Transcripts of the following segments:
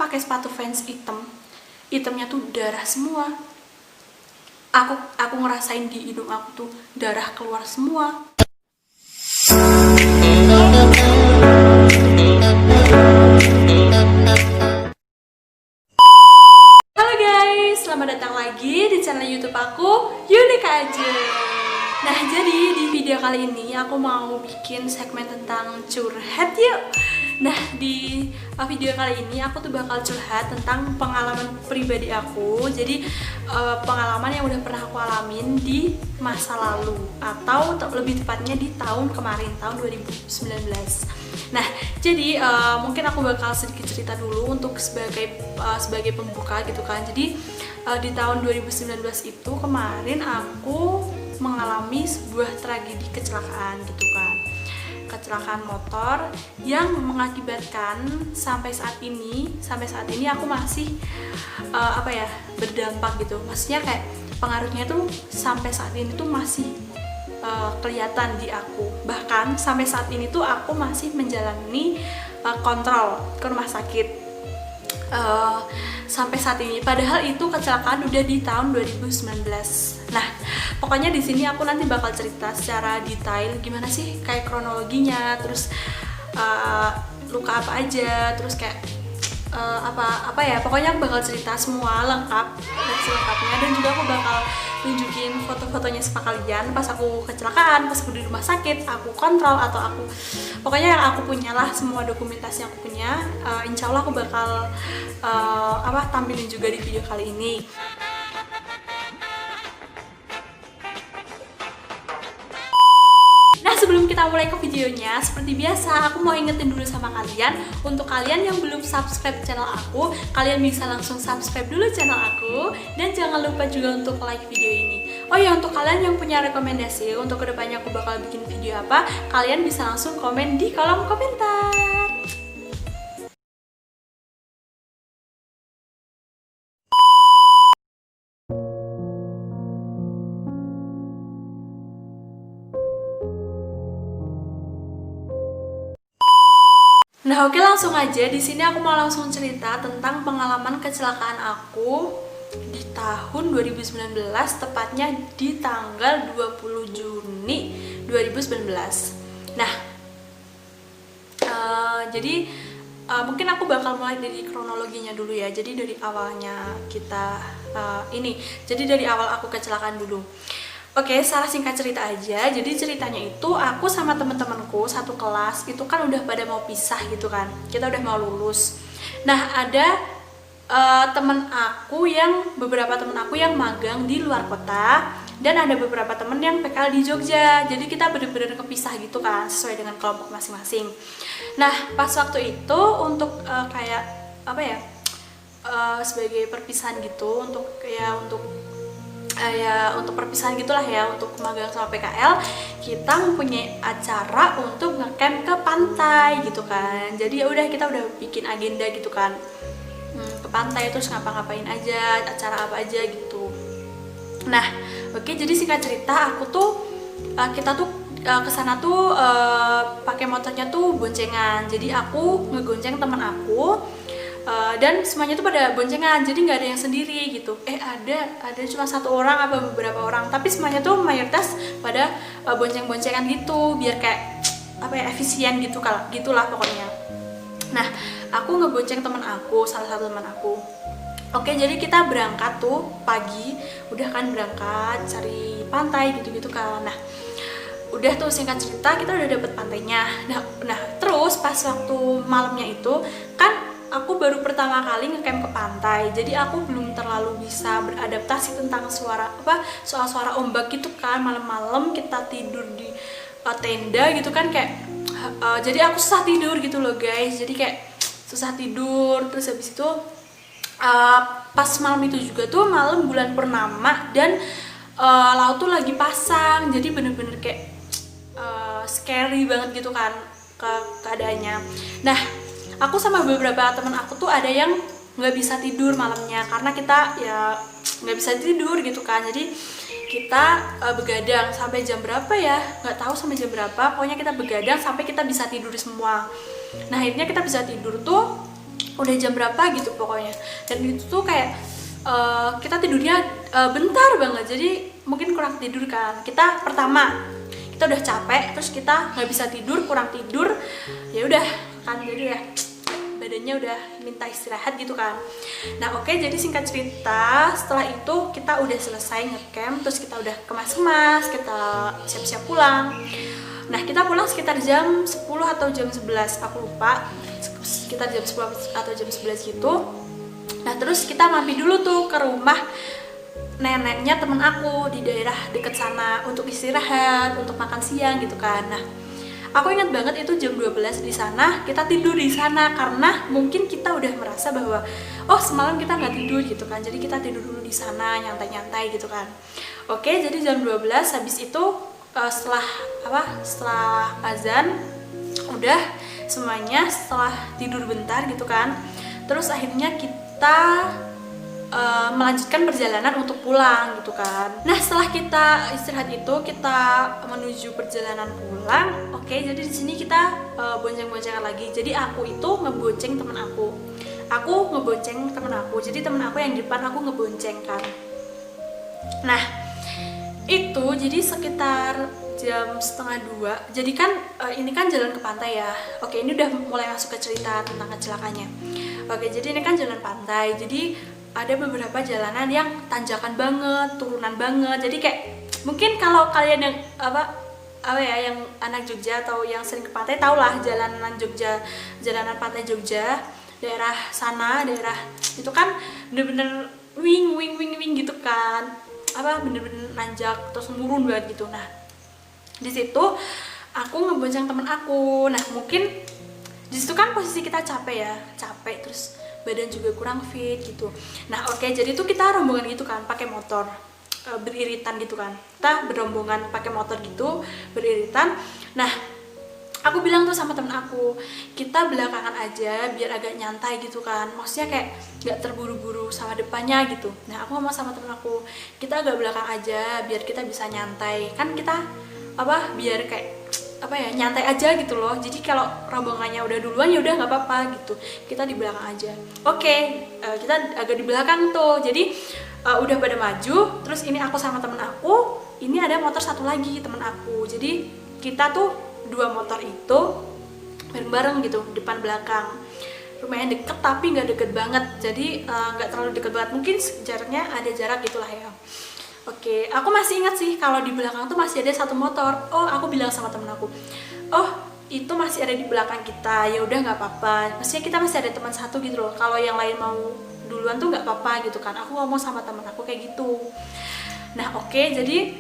pakai sepatu Vans hitamnya tuh darah semua. Aku ngerasain di hidung aku tuh darah keluar semua. Halo guys, selamat datang lagi di channel YouTube aku, Unik aja. Nah, jadi di video kali ini aku mau bikin segmen tentang curhat yuk. Nah, di video kali ini aku tuh bakal curhat tentang pengalaman pribadi aku. Jadi pengalaman yang udah pernah aku alamin di masa lalu, atau lebih tepatnya di tahun kemarin, tahun 2019. Nah, jadi mungkin aku bakal sedikit cerita dulu untuk sebagai pembuka gitu kan. Jadi di tahun 2019 itu kemarin aku mengalami sebuah tragedi kecelakaan gitu kan. Kecelakaan motor yang mengakibatkan sampai saat ini aku masih berdampak gitu. Maksudnya kayak pengaruhnya tuh sampai saat ini tuh masih kelihatan di aku. Bahkan sampai saat ini tuh aku masih menjalani kontrol ke rumah sakit sampai saat ini. Padahal itu kecelakaan udah di tahun 2019. Nah, pokoknya di sini aku nanti bakal cerita secara detail gimana sih kayak kronologinya, terus luka apa aja, terus kayak pokoknya aku bakal cerita semua lengkap dan selengkapnya, dan juga aku bakal tunjukin foto-fotonya sama kalian pas aku kecelakaan, pas aku di rumah sakit, aku kontrol atau pokoknya yang aku punya lah, semua dokumentasi yang aku punya. Insya Allah aku bakal tampilin juga di video kali ini. Sebelum kita mulai ke videonya, seperti biasa aku mau ingetin dulu sama kalian, untuk kalian yang belum subscribe channel aku, kalian bisa langsung subscribe dulu channel aku, dan jangan lupa juga untuk like video ini. Oh ya, untuk kalian yang punya rekomendasi untuk kedepannya aku bakal bikin video apa, kalian bisa langsung komen di kolom komentar. Nah, oke, langsung aja. Di sini aku mau langsung cerita tentang pengalaman kecelakaan aku di tahun 2019, tepatnya di tanggal 20 Juni 2019. Nah, jadi mungkin aku bakal mulai dari kronologinya dulu ya. Jadi dari awalnya jadi dari awal aku kecelakaan dulu. Oke, secara singkat cerita aja. Jadi ceritanya itu aku sama temen-temenku satu kelas itu kan udah pada mau pisah gitu kan. Kita udah mau lulus. Nah, ada beberapa temen aku yang magang di luar kota, dan ada beberapa temen yang PKL di Jogja. Jadi kita bener-bener kepisah gitu kan, sesuai dengan kelompok masing-masing. Nah, pas waktu itu untuk sebagai perpisahan gitu, untuk perpisahan gitulah ya, untuk magang sama PKL, kita mempunyai acara untuk ngecamp ke pantai gitu kan. Jadi ya udah, kita udah bikin agenda gitu kan, ke pantai, terus ngapa-ngapain aja, acara apa aja gitu. Nah, oke, jadi singkat cerita, kita tuh kesana tuh pakai motornya tuh boncengan. Jadi aku ngegonceng teman aku, dan semuanya tuh pada boncengan, jadi nggak ada yang sendiri gitu. Ada cuma satu orang apa beberapa orang, tapi semuanya tuh mayoritas pada bonceng-boncengan gitu, biar kayak efisien gitu gitulah pokoknya. Nah, aku ngebonceng salah satu teman aku. Oke, jadi kita berangkat tuh pagi, udah kan berangkat cari pantai gitu-gitu kan. Nah, udah tuh, singkat cerita kita udah dapet pantainya. Nah, terus pas waktu malamnya itu kan aku baru pertama kali ngecamp ke pantai, jadi aku belum terlalu bisa beradaptasi tentang soal suara ombak gitu kan. Malam-malam kita tidur di tenda gitu kan, kayak jadi aku susah tidur gitu loh guys. Jadi kayak susah tidur. Terus habis itu pas malam itu juga tuh malam bulan purnama, dan laut tuh lagi pasang, jadi bener-bener kayak scary banget gitu kan keadaannya. Nah, aku sama beberapa teman aku tuh ada yang nggak bisa tidur malamnya, karena kita ya nggak bisa tidur gitu kan. Jadi kita begadang sampai jam berapa ya, nggak tahu sampai jam berapa, pokoknya kita begadang sampai kita bisa tidur semua. Nah, akhirnya kita bisa tidur tuh udah jam berapa gitu pokoknya. Dan itu tuh kayak kita tidurnya bentar banget, jadi mungkin kurang tidur kan. Kita pertama kita udah capek, terus kita nggak bisa tidur, kurang tidur, ya udah kan, jadi ya badannya udah minta istirahat gitu kan. Nah oke, jadi singkat cerita setelah itu kita udah selesai ngecamp, terus kita udah kemas-kemas, kita siap-siap pulang. Nah kita pulang sekitar jam 10 atau jam 11, aku lupa, sekitar jam 10 atau jam 11 gitu. Nah terus kita mampir dulu tuh ke rumah neneknya temen aku di daerah deket sana untuk istirahat, untuk makan siang gitu kan. Nah aku ingat banget itu jam 12 di sana, kita tidur di sana karena mungkin kita udah merasa bahwa oh semalam kita nggak tidur gitu kan, jadi kita tidur dulu di sana nyantai-nyantai gitu kan. Oke, jadi jam 12 habis itu setelah azan udah semuanya, setelah tidur bentar gitu kan, terus akhirnya kita melanjutkan perjalanan untuk pulang gitu kan. Nah setelah kita istirahat itu kita menuju perjalanan pulang. Oke, jadi di sini kita bonceng-boncengan lagi. Jadi aku itu ngebonceng temen aku ngebonceng temen aku. Jadi temen aku yang di depan, aku ngebonceng kan. Nah itu jadi sekitar jam 1:30. Jadi kan ini kan jalan ke pantai ya. Oke, ini udah mulai masuk ke cerita tentang kecelakaannya. Oke, jadi ini kan jalan pantai. Jadi ada beberapa jalanan yang tanjakan banget, turunan banget. Jadi kayak mungkin kalau kalian yang yang anak Jogja atau yang sering ke pantai tau lah jalanan Jogja, jalanan pantai Jogja, daerah sana, daerah itu kan bener-bener wing gitu kan, bener-bener nanjak terus nurun banget gitu. Nah di situ aku ngebonceng temen aku. Nah mungkin di situ kan posisi kita capek terus badan juga kurang fit gitu. Nah oke, jadi tuh kita rombongan gitu kan, pakai motor beriritan gitu kan. Kita berombongan pakai motor gitu, beriritan. Nah aku bilang tuh sama temen aku, kita belakangan aja biar agak nyantai gitu kan. Maksudnya kayak gak terburu-buru sama depannya gitu. Nah aku ngomong sama temen aku, kita agak belakang aja biar kita bisa nyantai. Kan kita biar kayak nyantai aja gitu loh. Jadi kalau rombongannya udah duluan ya udah nggak apa-apa gitu, kita di belakang aja. Oke, kita agak di belakang tuh. Jadi udah pada maju. Terus ini aku sama temen aku, ini ada motor satu lagi temen aku. Jadi kita tuh 2 motor itu bareng-bareng gitu, depan belakang. Lumayan deket tapi nggak deket banget. Jadi nggak terlalu deket banget, mungkin jaraknya ada jarak gitulah ya. Oke, aku masih ingat sih kalau di belakang tuh masih ada 1 motor. Oh, aku bilang sama temen aku, oh itu masih ada di belakang kita, ya udah nggak apa-apa. Maksudnya kita masih ada teman satu gitu loh. Kalau yang lain mau duluan tuh nggak apa-apa gitu kan. Aku ngomong sama temen aku kayak gitu. Nah oke, jadi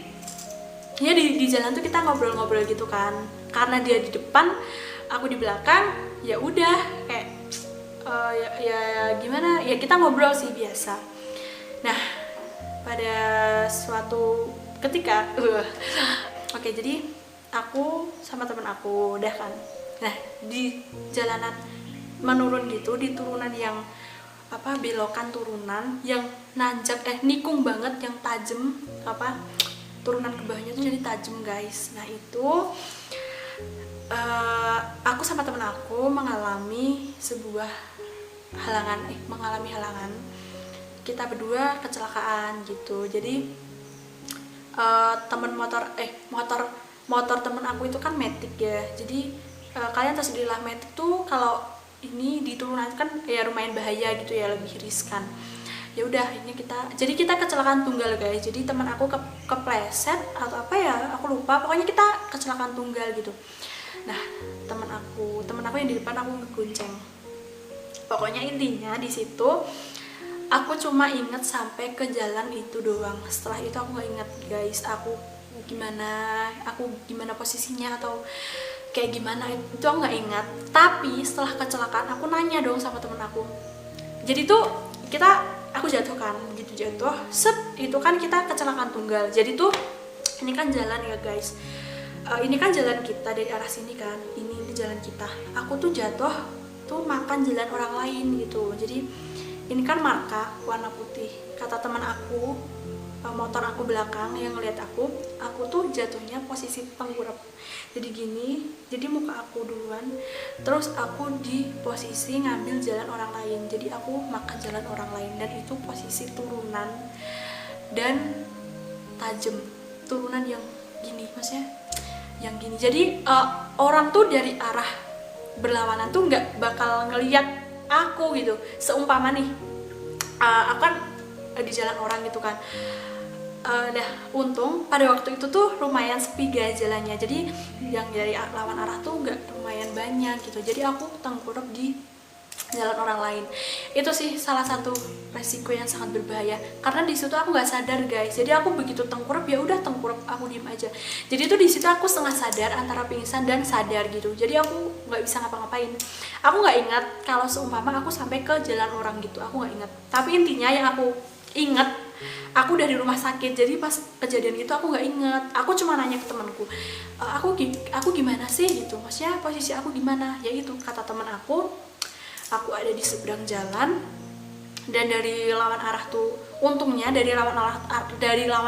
ya di jalan tuh kita ngobrol-ngobrol gitu kan. Karena dia di depan, aku di belakang, ya udah kayak ya gimana? Ya kita ngobrol sih biasa. Nah pada suatu ketika oke, jadi aku sama temen aku udah kan. Nah di jalanan menurun gitu, di turunan yang belokan turunan yang nanjak nikung banget, yang tajem, turunan ke bawahnya tuh jadi tajem guys. Nah itu aku sama temen aku mengalami halangan. Kita berdua kecelakaan gitu. Jadi motor temen aku itu kan Matic ya. Jadi kalian tahu sendiri lah, Matic tuh kalau ini di turunan kan ya lumayan bahaya gitu ya, lebih riskan. Ya udah, ini kita kecelakaan tunggal guys. Jadi teman aku kepleset atau aku lupa. Pokoknya kita kecelakaan tunggal gitu. Nah teman aku yang di depan aku ngegonceng. Pokoknya intinya di situ aku cuma inget sampai ke jalan itu doang. Setelah itu aku nggak inget guys, aku gimana posisinya atau kayak gimana, itu aku nggak ingat. Tapi setelah kecelakaan aku nanya dong sama temen aku. Jadi tuh aku jatuh kan, begitu jatuh itu kan kita kecelakaan tunggal. Jadi tuh ini kan jalan ya guys, ini kan jalan kita dari arah sini kan, ini jalan kita. Aku tuh jatuh tuh makan jalan orang lain gitu. Jadi ini kan marka warna putih. Kata teman aku motor aku belakang yang ngeliat aku tuh jatuhnya posisi tengkurap. Jadi gini, jadi muka aku duluan, terus aku di posisi ngambil jalan orang lain. Jadi aku makan jalan orang lain, dan itu posisi turunan dan tajam, turunan yang gini, maksudnya yang gini. Jadi orang tuh dari arah berlawanan tuh nggak bakal ngeliat aku gitu. Seumpama nih aku kan di jalan orang gitu kan. Untung pada waktu itu tuh lumayan sepi guys jalannya, jadi yang dari lawan arah tuh nggak lumayan banyak gitu. Jadi aku tengkurap di jalan orang lain. Itu sih salah satu resiko yang sangat berbahaya, karena di situ aku nggak sadar guys. Jadi aku begitu tengkurap, ya udah tengkurap, aku diem aja. Jadi itu di situ aku setengah sadar antara pingsan dan sadar gitu. Jadi aku nggak bisa ngapa-ngapain. Aku nggak ingat kalau seumpama aku sampai ke jalan orang gitu, aku nggak ingat. Tapi intinya yang aku ingat, aku udah di rumah sakit. Jadi pas kejadian itu aku nggak inget. Aku cuma nanya ke temanku, aku gimana sih gitu, maksudnya posisi aku gimana. Ya itu kata teman aku ada di seberang jalan, dan dari lawan arah tuh, untungnya dari lawan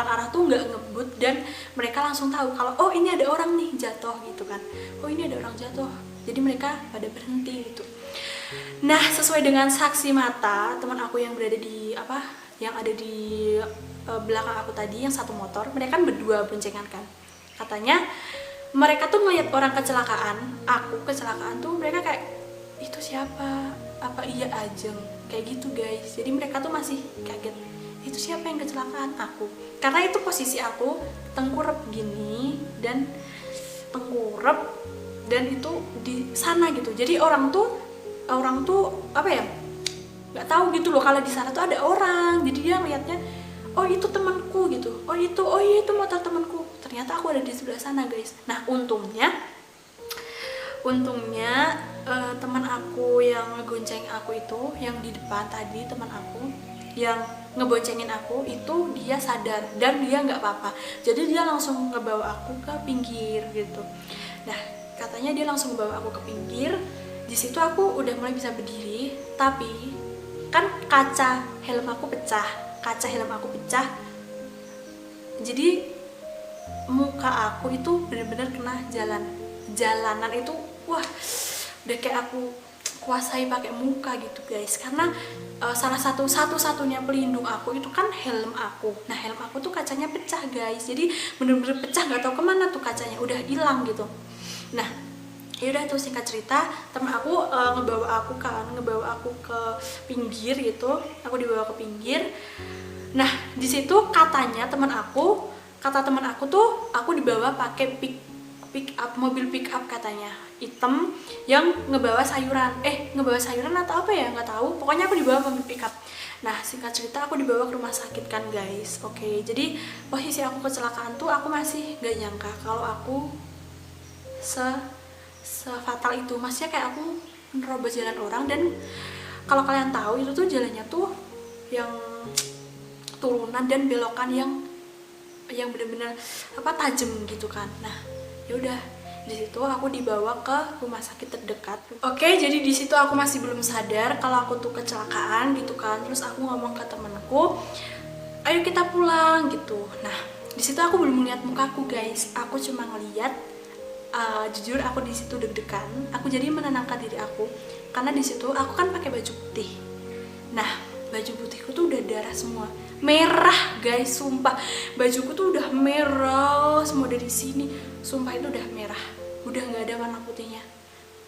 arah tuh nggak ngebut, dan mereka langsung tahu kalau oh ini ada orang nih jatuh gitu kan. Oh ini ada orang jatuh, jadi mereka pada berhenti gitu. Nah, sesuai dengan saksi mata teman aku yang berada di yang ada di belakang aku tadi, yang satu motor, mereka kan berdua boncengan kan. Katanya mereka tuh ngeliat orang kecelakaan, aku kecelakaan tuh mereka kayak, itu siapa? Apa iya Ajeng? Kayak gitu guys. Jadi mereka tuh masih kaget, itu siapa yang kecelakaan? Aku. Karena itu posisi aku tengkurap gini, dan tengkurap, dan itu di sana gitu. Jadi orang tuh apa ya, nggak tahu gitu loh kalau di sana tuh ada orang. Jadi dia ngeliatnya, oh itu temanku gitu, oh iya itu motor temanku. Ternyata aku ada di sebelah sana guys. Nah untungnya teman aku yang ngegonceng aku itu, yang di depan tadi, teman aku yang ngeboncengin aku itu, dia sadar dan dia nggak apa-apa. Jadi dia langsung ngebawa aku ke pinggir gitu. Nah katanya dia langsung ngebawa aku ke pinggir. Di situ aku udah mulai bisa berdiri, tapi kan kaca helm aku pecah. Jadi muka aku itu benar-benar kena jalanan itu. Wah, udah kayak aku kuasai pakai muka gitu guys. Karena salah satu-satunya pelindung aku itu kan helm aku. Nah helm aku tuh kacanya pecah guys. Jadi bener-bener pecah, nggak tahu kemana tuh kacanya, udah hilang gitu. Nah yaudah tuh singkat cerita, temen aku ngebawa aku ke pinggir gitu. Aku dibawa ke pinggir. Nah di situ kata temen aku tuh aku dibawa pakai mobil pick up katanya, hitam, yang ngebawa sayuran atau apa ya, nggak tahu. Pokoknya aku dibawa mobil pick up. Nah singkat cerita aku dibawa ke rumah sakit kan guys. Oke, jadi posisi aku kecelakaan tuh aku masih nggak nyangka kalau aku sefatal itu. Maksudnya kayak aku menerobos jalan orang, dan kalau kalian tahu itu tuh jalannya tuh yang turunan dan belokan yang bener-bener tajam gitu kan. Nah yaudah di situ aku dibawa ke rumah sakit terdekat. Oke, jadi di situ aku masih belum sadar kalau aku tuh kecelakaan gitu kan. Terus aku ngomong ke temenku, ayo kita pulang gitu. Nah di situ aku belum melihat mukaku guys. Aku cuma ngeliat, jujur aku di situ deg-degan. Aku jadi menenangkan diri aku, karena di situ aku kan pakai baju putih. Nah baju putihku tuh udah darah semua, merah guys, sumpah bajuku tuh udah merah semua dari sini, sumpah itu udah merah, udah nggak ada warna putihnya,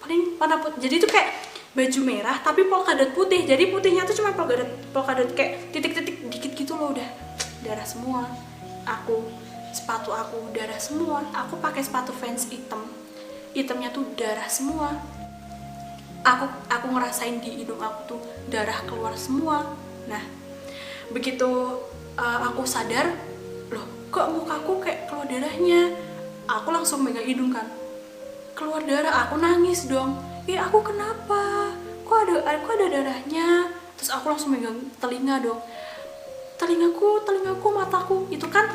paling warna putih. Jadi tuh kayak baju merah tapi polkadot putih, jadi putihnya tuh cuma polkadot kayak titik-titik dikit gitu loh, udah darah semua. Sepatu aku darah semua, aku pakai sepatu Vans hitamnya tuh darah semua. Aku ngerasain di hidung aku tuh darah keluar semua. Nah begitu aku sadar, loh kok mukaku kayak keluar darahnya. Aku langsung megang hidung kan, keluar darah. Aku nangis dong, aku kenapa, kok ada darahnya. Terus aku langsung megang telinga dong, telingaku, mataku. Itu kan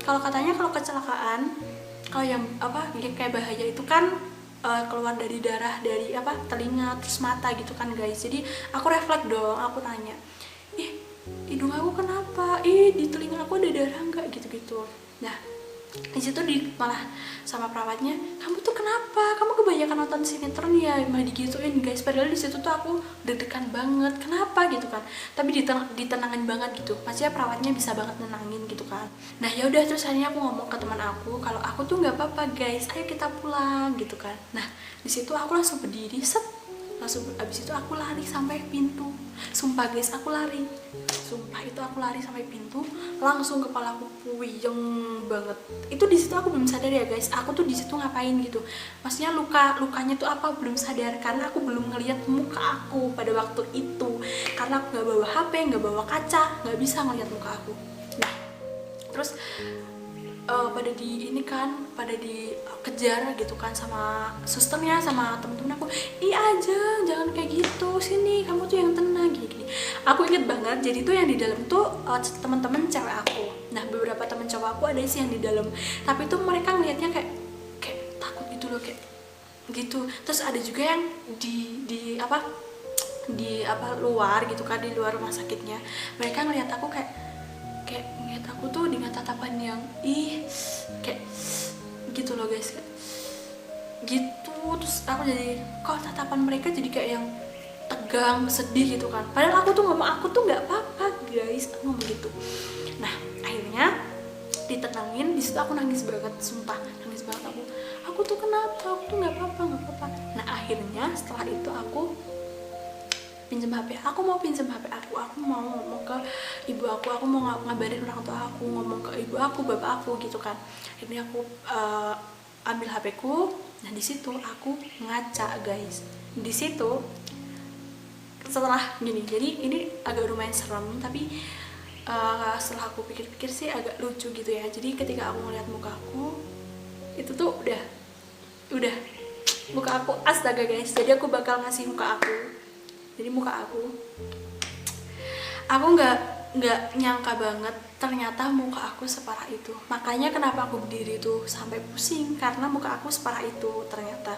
kalau katanya kalau kecelakaan, kalau yang kayak bahaya itu kan keluar dari darah dari telinga terus mata gitu kan guys. Jadi aku refleks dong, aku tanya, hidung aku kenapa, di telinga aku ada darah nggak, gitu-gitu. Nah di situ malah sama perawatnya, kamu tuh kenapa, kamu kebanyakan nonton sinetron ya, malah digituin guys. Padahal di situ tuh aku deg-degan banget, kenapa gitu kan, tapi ditenangin banget gitu, maksudnya perawatnya bisa banget nenangin gitu kan. Nah ya udah, terus akhirnya aku ngomong ke teman aku kalau aku tuh nggak apa-apa guys, ayo kita pulang gitu kan. Nah di situ aku langsung berdiri, set, langsung abis itu aku lari sampai pintu. Sumpah guys, aku lari, sumpah itu aku lari sampai pintu, langsung kepalaku puyeng banget. Itu di situ aku belum sadar ya guys, aku tuh di situ ngapain gitu, maksudnya lukanya tuh apa, belum sadar karena aku belum ngelihat muka aku pada waktu itu, karena aku nggak bawa HP, nggak bawa kaca, nggak bisa ngelihat muka aku. Nah terus pada pada dikejar gitu kan sama susternya, sama temen-temen aku, aja jangan kayak gitu, sini kamu tuh yang tenang gini. Aku inget banget, jadi tuh yang di dalam tuh teman-teman cewek aku. Nah beberapa temen cowok aku ada sih yang di dalam, tapi tuh mereka ngelihatnya kayak takut gitu loh, kayak gitu. Terus ada juga yang di luar gitu kan, di luar rumah sakitnya, mereka ngelihat aku kayak ngeliat aku tuh dengan tatapan yang kayak gitu loh guys, kayak gitu. Terus aku jadi, kok tatapan mereka jadi kayak yang tegang, sedih gitu kan, padahal aku tuh ngomong aku tuh nggak apa-apa guys, aku ngomong gitu. Nah akhirnya ditenangin, di situ aku nangis banget, sumpah nangis banget aku tuh kenapa, aku tuh nggak apa-apa. Nah akhirnya setelah itu aku pinjam HP, aku mau pinjam HP aku mau ngomong ke ibu aku mau ngabarin orang tua aku, ngomong ke ibu aku, bapak aku gitu kan. Akhirnya aku ambil HP ku. Nah di situ aku ngaca guys. Di situ setelah gini, jadi ini agak lumayan serem, tapi setelah aku pikir-pikir sih agak lucu gitu ya. Jadi ketika aku ngeliat muka aku, itu tuh udah muka aku, astaga guys, jadi aku bakal ngasih muka aku. Jadi muka aku nggak nyangka banget ternyata muka aku separah itu. Makanya kenapa aku berdiri tuh sampai pusing, karena muka aku separah itu ternyata.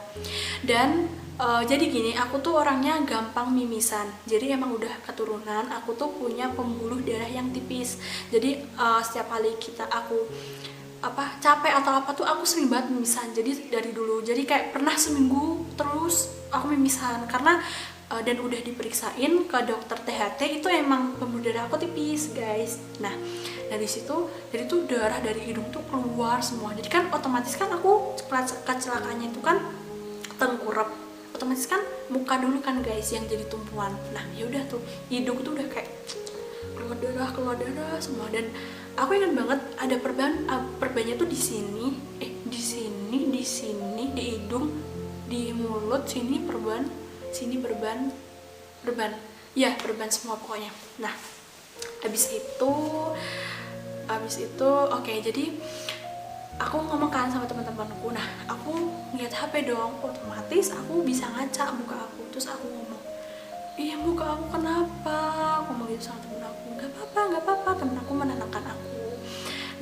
Dan jadi gini, aku tuh orangnya gampang mimisan. Jadi emang udah keturunan, aku tuh punya pembuluh darah yang tipis. Jadi setiap kali aku capek atau apa tuh aku sering banget mimisan. Jadi dari dulu, jadi kayak pernah seminggu terus aku mimisan karena dan udah diperiksain ke dokter THT, itu emang pembuluh darah aku tipis guys. Nah dari situ, jadi tuh darah dari hidung tuh keluar semua. Jadi kan otomatis kan aku kecelakaannya itu kan tengkurap, otomatis kan muka dulu kan guys yang jadi tumpuan. Nah ya udah tuh hidung tuh udah kayak keluar darah semua. Dan aku ingat banget ada perbannya tuh di sini, di hidung, di mulut sini perban, sini berban ya, berban semua pokoknya. Nah habis itu oke, jadi aku ngomong kan sama teman-temanku. Nah aku ngeliat HP dong, otomatis aku bisa ngaca muka aku. Terus aku ngomong, muka aku kenapa, aku ngomong gitu sama temen aku. Nggak apa-apa, temen aku menenangkan aku.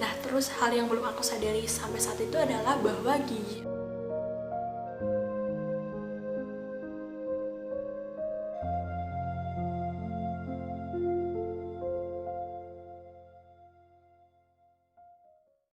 Nah terus hal yang belum aku sadari sampai saat itu adalah bahwa gigi